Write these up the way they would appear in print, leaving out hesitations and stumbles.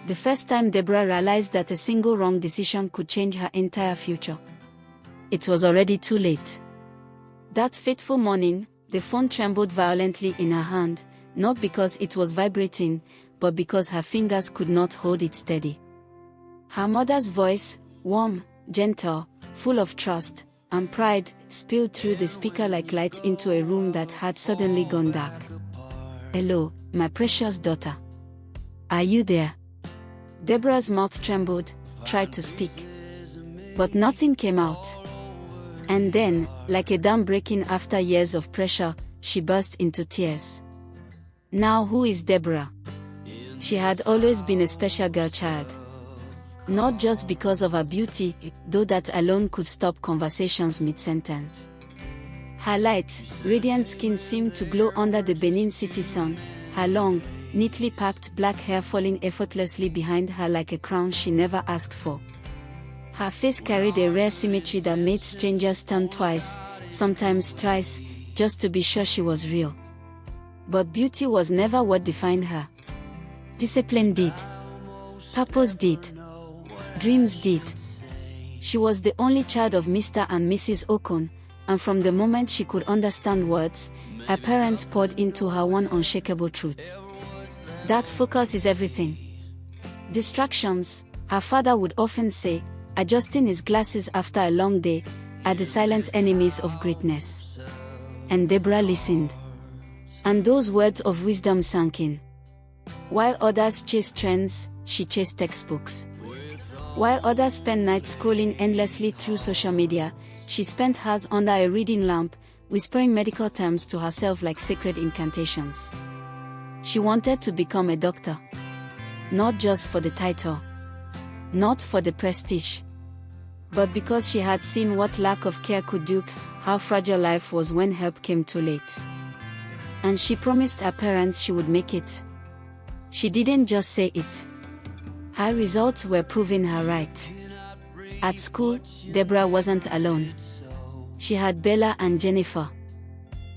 The first time Deborah realized that a single wrong decision could change her entire future. It was already too late. That fateful morning, the phone trembled violently in her hand, not because it was vibrating, but because her fingers could not hold it steady. Her mother's voice, warm, gentle, full of trust and pride, spilled through the speaker like light into a room that had suddenly gone dark. "Hello, my precious daughter. Are you there?" Deborah's mouth trembled, tried to speak. But nothing came out. And then, like a dam breaking after years of pressure, she burst into tears. Now who is Deborah? She had always been a special girl child. Not just because of her beauty, though that alone could stop conversations mid-sentence. Her light, radiant skin seemed to glow under the Benin city sun, her long, neatly packed black hair falling effortlessly behind her like a crown she never asked for. Her face carried a rare symmetry that made strangers turn twice, sometimes thrice, just to be sure she was real. But beauty was never what defined her. Discipline did. Purpose did. Dreams did. She was the only child of Mr. and Mrs. Okon, and from the moment she could understand words, her parents poured into her one unshakable truth. That focus is everything. Distractions, her father would often say, adjusting his glasses after a long day, are the silent enemies of greatness. And Deborah listened. And those words of wisdom sank in. While others chased trends, she chased textbooks. While others spent nights scrolling endlessly through social media, she spent hours under a reading lamp, whispering medical terms to herself like sacred incantations. She wanted to become a doctor. Not just for the title. Not for the prestige. But because she had seen what lack of care could do, how fragile life was when help came too late. And she promised her parents she would make it. She didn't just say it. Her results were proving her right. At school, Deborah wasn't alone. She had Bella and Jennifer.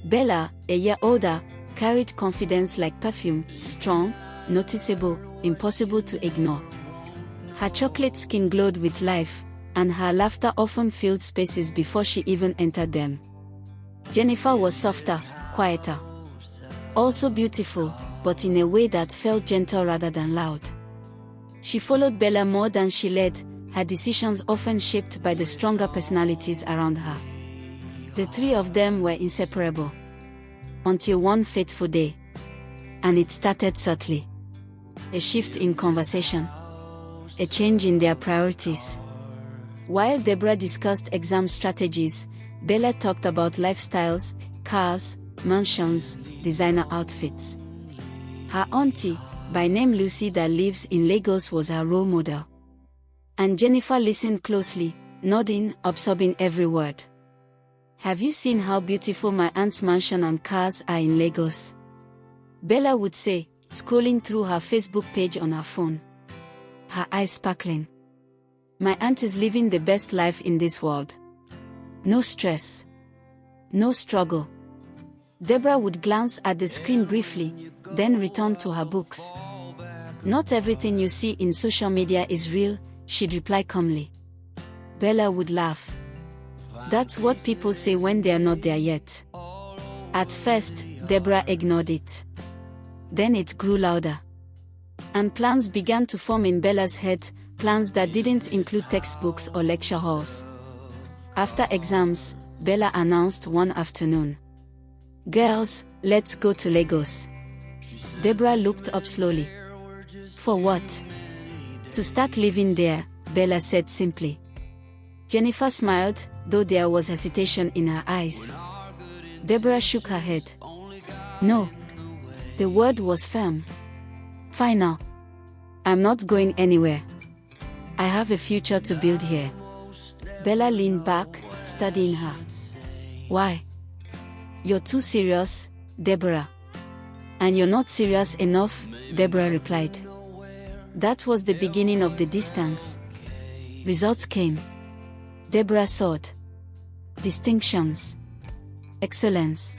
Bella, a year older, carried confidence like perfume, strong, noticeable, impossible to ignore. Her chocolate skin glowed with life, and her laughter often filled spaces before she even entered them. Jennifer was softer, quieter. Also beautiful, but in a way that felt gentle rather than loud. She followed Bella more than she led, her decisions often shaped by the stronger personalities around her. The three of them were inseparable. Until one fateful day. And it started subtly. A shift in conversation. A change in their priorities. While Deborah discussed exam strategies, Bella talked about lifestyles, cars, mansions, designer outfits. Her auntie, by name Lucy that lives in Lagos, was her role model. And Jennifer listened closely, nodding, absorbing every word. "Have you seen how beautiful my aunt's mansion and cars are in Lagos?" Bella would say, scrolling through her Facebook page on her phone. Her eyes sparkling. "My aunt is living the best life in this world. No stress. No struggle." Deborah would glance at the screen briefly, then return to her books. "Not everything you see in social media is real," she'd reply calmly. Bella would laugh. "That's what people say when they are not there yet." At first, Deborah ignored it. Then it grew louder. And plans began to form in Bella's head, plans that didn't include textbooks or lecture halls. After exams, Bella announced one afternoon, "Girls, let's go to Lagos." Deborah looked up slowly. "For what?" "To start living there," Bella said simply. Jennifer smiled, though there was hesitation in her eyes. Deborah shook her head. "No." The word was firm. "Final. I'm not going anywhere. I have a future to build here." Bella leaned back, studying her. "Why?" "You're too serious, Deborah." "And you're not serious enough," Deborah replied. That was the beginning of the distance. Results came. Deborah soared. Distinctions. Excellence.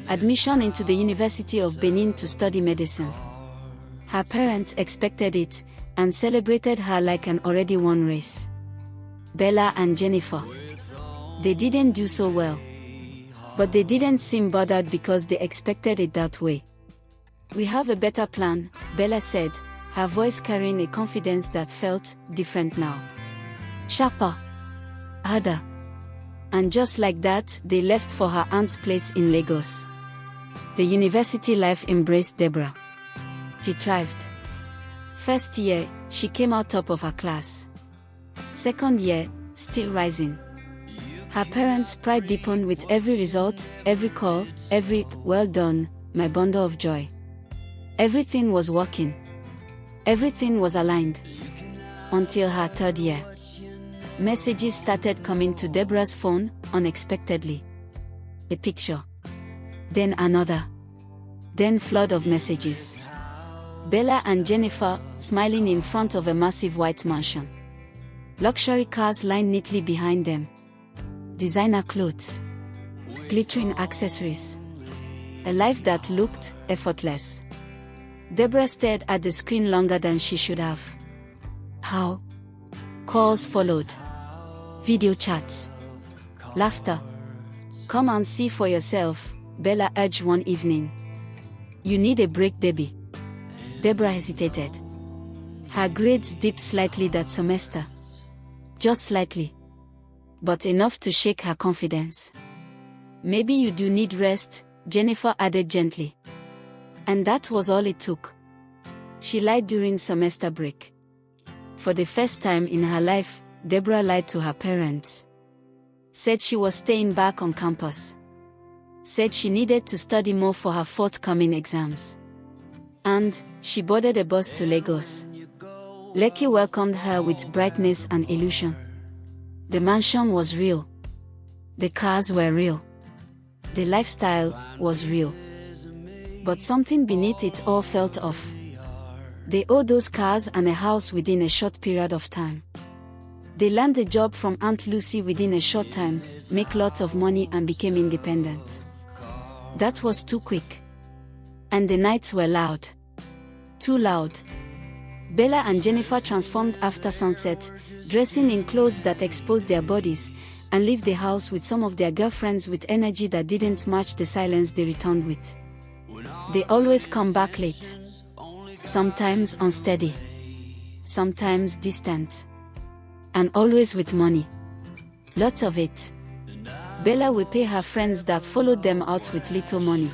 Admission into the University of Benin to study medicine. Her parents expected it, and celebrated her like an already won race. Bella and Jennifer. They didn't do so well. But they didn't seem bothered because they expected it that way. "We have a better plan," Bella said, her voice carrying a confidence that felt different now. "Sharper. Harder." And just like that, they left for her aunt's place in Lagos. The university life embraced Deborah. She thrived. First year, she came out top of her class. Second year, still rising. Her parents' pride deepened with every result, every call, every "well done, my bundle of joy." Everything was working. Everything was aligned. Until her third year. Messages started coming to Deborah's phone, unexpectedly. A picture. Then another. Then flood of messages. Bella and Jennifer, smiling in front of a massive white mansion. Luxury cars lined neatly behind them. Designer clothes. Glittering accessories. A life that looked effortless. Deborah stared at the screen longer than she should have. How? Calls followed. Video chats. Laughter. "Come and see for yourself," Bella urged one evening. "You need a break, Debbie." Deborah hesitated. Her grades dipped slightly that semester. Just slightly. But enough to shake her confidence. "Maybe you do need rest," Jennifer added gently. And that was all it took. She lied during semester break. For the first time in her life, Deborah lied to her parents. Said she was staying back on campus. Said she needed to study more for her forthcoming exams. And she boarded a bus to Lagos. Lekki welcomed her with brightness and illusion. The mansion was real. The cars were real. The lifestyle was real. But something beneath it all felt off. They owed those cars and a house within a short period of time. They learned the job from Aunt Lucy within a short time, make lots of money and became independent. That was too quick. And the nights were loud. Too loud. Bella and Jennifer transformed after sunset, dressing in clothes that exposed their bodies, and left the house with some of their girlfriends with energy that didn't match the silence they returned with. They always come back late. Sometimes unsteady. Sometimes distant. And always with money. Lots of it. Bella will pay her friends that followed them out with little money.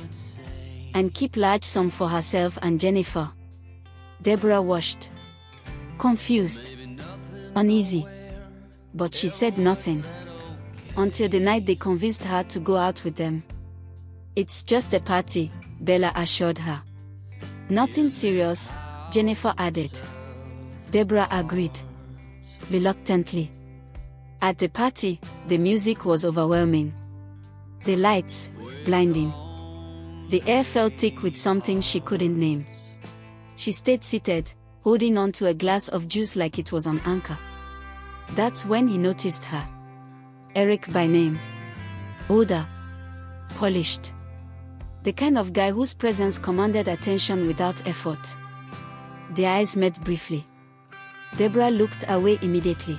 And keep large sum for herself and Jennifer. Deborah watched. Confused. Uneasy. But she said nothing. Until the night they convinced her to go out with them. "It's just a party," Bella assured her. "Nothing serious," Jennifer added. Deborah agreed. Reluctantly. At the party, the music was overwhelming. The lights, blinding. The air felt thick with something she couldn't name. She stayed seated, holding on to a glass of juice like it was an anchor. That's when he noticed her. Eric by name. Older. Polished. The kind of guy whose presence commanded attention without effort. Their eyes met briefly. Deborah looked away immediately.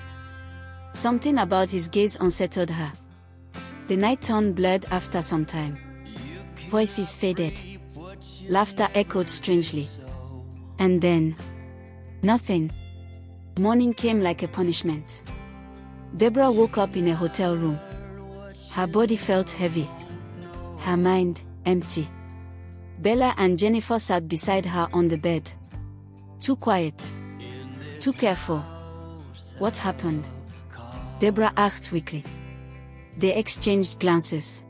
Something about his gaze unsettled her. The night turned blurred after some time. Voices faded. Laughter echoed strangely. And then... nothing. Morning came like a punishment. Deborah woke up in a hotel room. Her body felt heavy. Her mind, empty. Bella and Jennifer sat beside her on the bed. Too quiet. Too careful. What happened? Deborah asked weakly. They exchanged glances.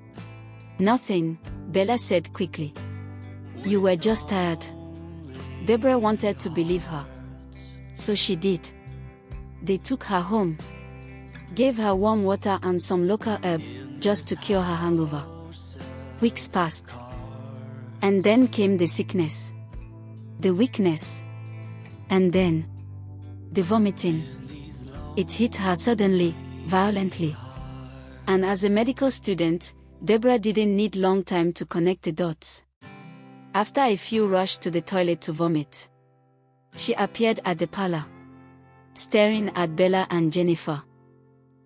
Nothing, Bella said quickly. You were just tired. Deborah wanted to believe her. So she did. They took her home. Gave her warm water and some local herb, just to cure her hangover. Weeks passed. And then came the sickness. The weakness. And then... the vomiting. It hit her suddenly, violently. And as a medical student, Deborah didn't need long time to connect the dots. After a few rushed to the toilet to vomit. She appeared at the parlor, staring at Bella and Jennifer,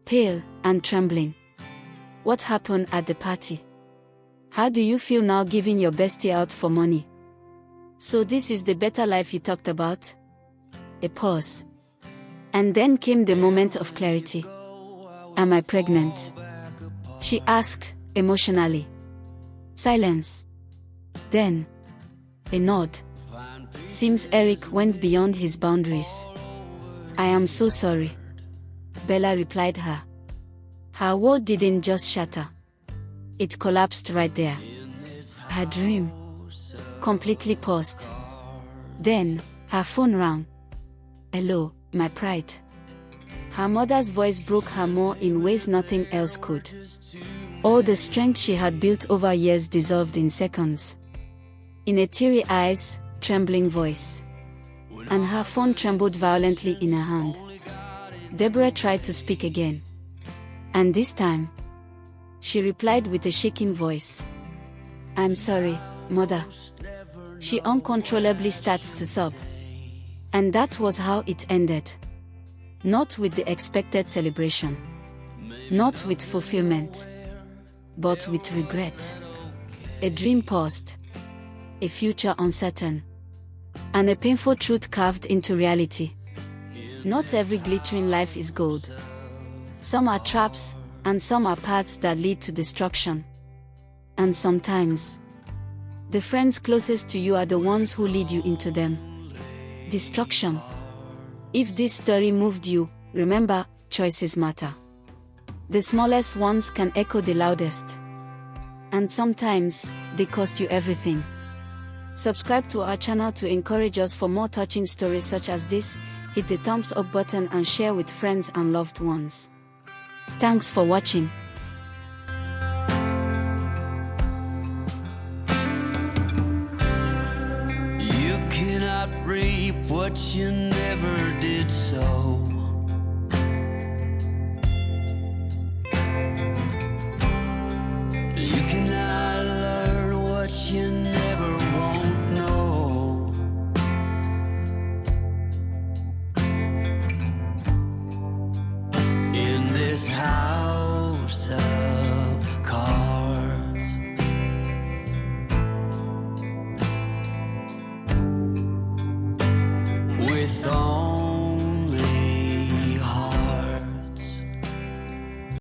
pale and trembling. What happened at the party? How do you feel now giving your bestie out for money? So this is the better life you talked about? A pause. And then came the moment of clarity. Am I pregnant? She asked, emotionally. Silence. Then, a nod. Seems Eric went beyond his boundaries. I am so sorry. Bella replied her. Her world didn't just shatter. It collapsed right there. Her dream completely paused. Then, her phone rang. Hello, my pride. Her mother's voice broke her more in ways nothing else could. All the strength she had built over years dissolved in seconds. In a teary eyes, trembling voice. And her phone trembled violently in her hand. Deborah tried to speak again. And this time, she replied with a shaking voice. I'm sorry, Mother. She uncontrollably starts to sob. And that was how it ended. Not with the expected celebration. Not with fulfillment. But with regret. A dream paused. A future uncertain. And a painful truth carved into reality. Not every glittering life is gold. Some are traps, and some are paths that lead to destruction. And sometimes, the friends closest to you are the ones who lead you into them. Destruction. If this story moved you, remember, choices matter. The smallest ones can echo the loudest. And sometimes, they cost you everything. Subscribe to our channel to encourage us for more touching stories such as this. Hit the thumbs up button and share with friends and loved ones. Thanks for watching. You cannot reap what you never did sow.